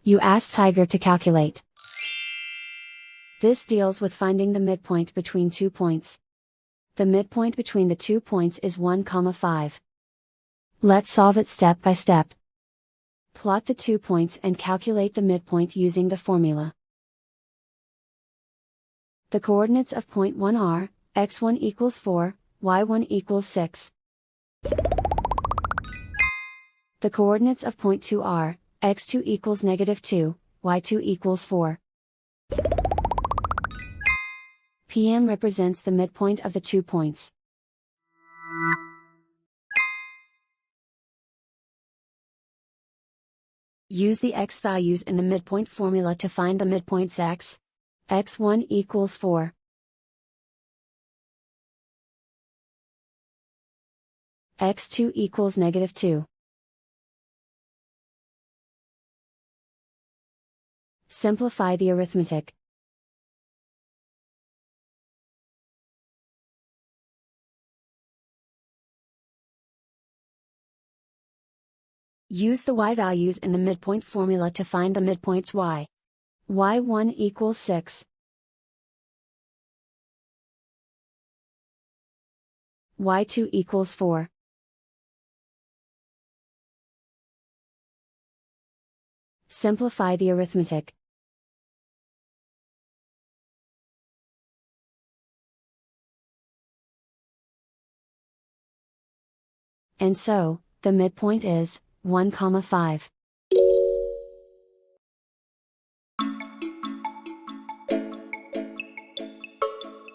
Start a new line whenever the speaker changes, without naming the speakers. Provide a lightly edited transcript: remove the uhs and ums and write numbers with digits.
You ask Tiger to calculate. This deals with finding the midpoint between 2 points. The midpoint between the 2 points is 1,5. Let's solve it step by step. Plot the 2 points and calculate the midpoint using the formula. The coordinates of point 1 are, x1 equals 4, y1 equals 6. The coordinates of point 2 are, x2 equals -2, y2 equals 4. PM represents the midpoint of the 2 points. Use the x values in the midpoint formula to find the midpoints x. x1 equals 4. x2 equals -2. Simplify the arithmetic. Use the y values in the midpoint formula to find the midpoints y. y1 equals 6. y2 equals 4. Simplify the arithmetic. And so, the midpoint is 1,5.